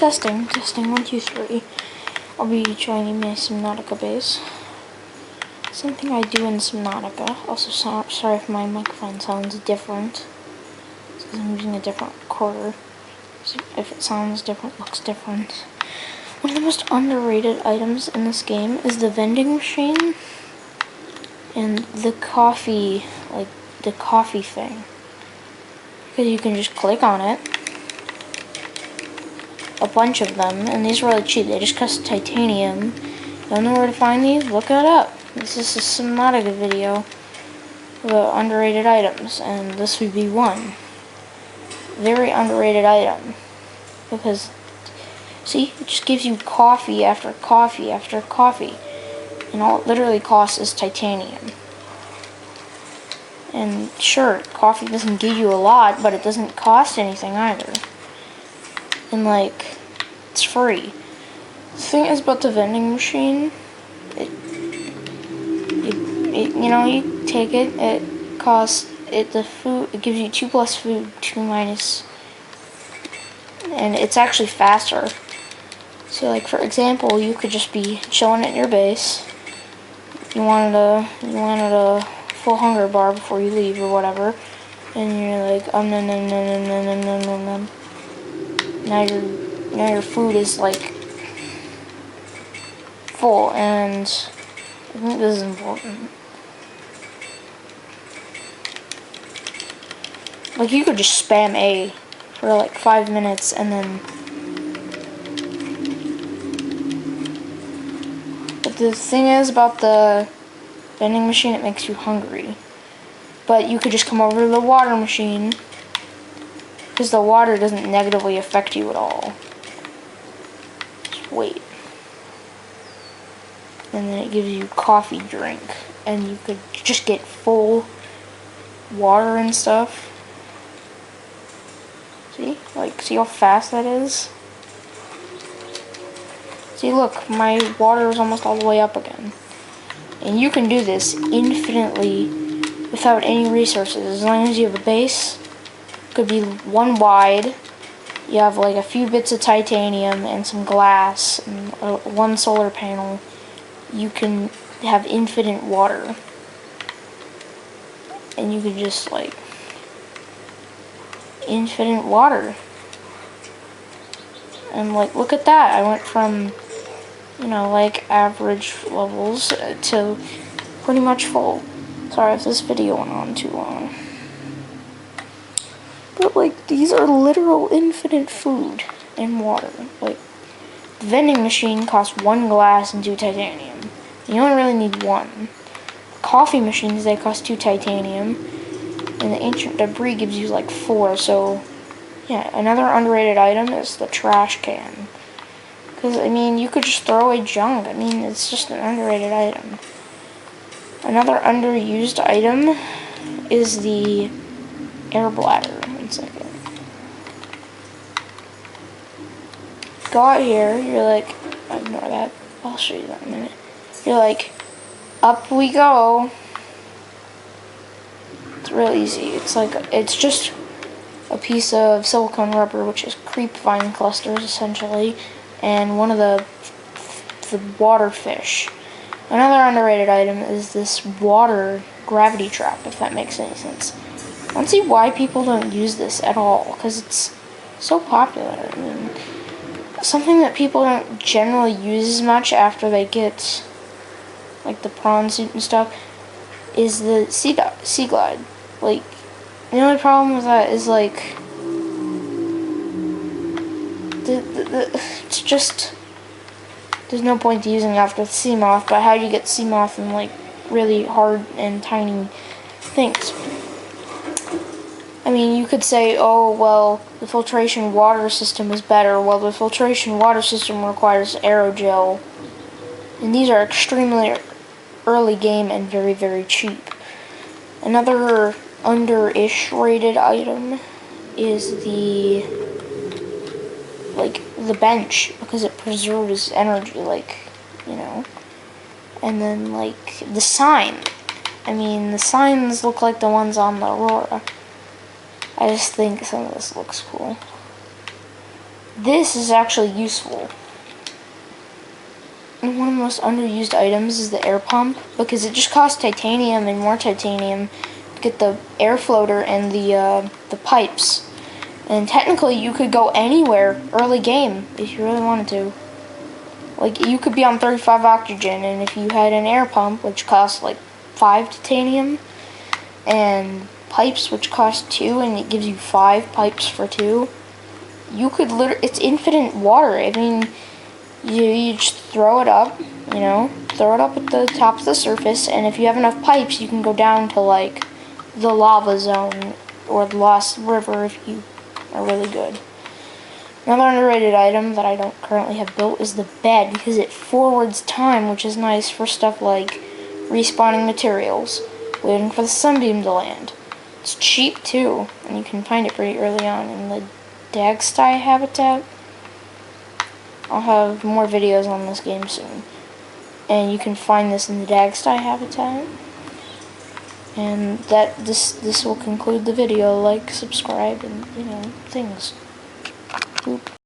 Testing, 1, 2, 3. I'll be trying my Subnautica base. Something I do in Subnautica. Also, sorry if my microphone sounds different. It's because I'm using a different recorder. So if it sounds different, looks different. One of the most underrated items in this game is the vending machine and the coffee, like the coffee thing. Because you can just click on it. A bunch of them, and these are really cheap. They just cost titanium. Don't know where to find these? Look it up. This is a Subnautica video about underrated items, and this would be one. Very underrated item. Because, see, it just gives you coffee after coffee after coffee. And all it literally costs is titanium. And sure, coffee doesn't give you a lot, but it doesn't cost anything either. And like, it's free. The thing is about the vending machine, you know, you take it, it costs, the food, it gives you 2 plus food, 2 minus, and it's actually faster. So like, for example, you could just be chilling at your base, you wanted a full hunger bar before you leave or whatever, and you're like, nom. Now your food is like full, and I think this is important. Like, you could just spam A for like 5 minutes, and then. But the thing is about the vending machine, it makes you hungry. But you could just come over to the water machine, because the water doesn't negatively affect you at all. Just wait. And then it gives you coffee drink. And you could just get full water and stuff. See? Like, see how fast that is? See, look, my water is almost all the way up again. And you can do this infinitely without any resources. As long as you have a base. Could be 1 wide. You have like a few bits of titanium and some glass and 1 solar panel. You can have infinite water, and you could just like infinite water. And like, look at that! I went from, you know, like average levels to pretty much full. Sorry if this video went on too long. But like, these are literal infinite food and water. Like, the vending machine costs 1 glass and 2 titanium. You only really need 1. Coffee machines, they cost 2 titanium. And the ancient debris gives you like 4. So, yeah, another underrated item is the trash can. Because, I mean, you could just throw away junk. I mean, it's just an underrated item. Another underused item is the air bladder. 1 second. Go out here, you're like, ignore that, I'll show you that in a minute. You're like, up we go. It's real easy. It's like, it's just a piece of silicone rubber, which is creep vine clusters essentially, and one of the water fish. Another underrated item is this water gravity trap, if that makes any sense. I don't see why people don't use this at all, because it's so popular. I mean, something that people don't generally use as much after they get like the prawn suit and stuff is the sea glide. Like, the only problem with that is like it's just, there's no point to using it after the sea moth. But how do you get sea moth in like really hard and tiny things? I mean, you could say, oh, well, the filtration water system is better. Well, the filtration water system requires aerogel. And these are extremely early game and very, very cheap. Another under-ish rated item is the bench, because it preserves energy, like, you know. And then, like, the sign. I mean, the signs look like the ones on the Aurora. I just think some of this looks cool. this is actually useful. And one of the most underused items is the air pump, because it just costs titanium and more titanium to get the air floater and the pipes. And technically, you could go anywhere early game if you really wanted to. Like, you could be on 35 oxygen, and if you had an air pump, which costs like 5 titanium, and pipes, which cost 2, and it gives you 5 pipes for 2, you could it's infinite water. I mean, you just throw it up, throw it up at the top of the surface, and if you have enough pipes, you can go down to, like, the lava zone, or the Lost River if you are really good. Another underrated item that I don't currently have built is the bed, because it forwards time, which is nice for stuff like respawning materials, waiting for the sunbeam to land. It's cheap too, and you can find it pretty early on in the Dagsty habitat. I'll have more videos on this game soon. And you can find this in the Dagsty habitat. And this will conclude the video. Like, subscribe, and things. Boop.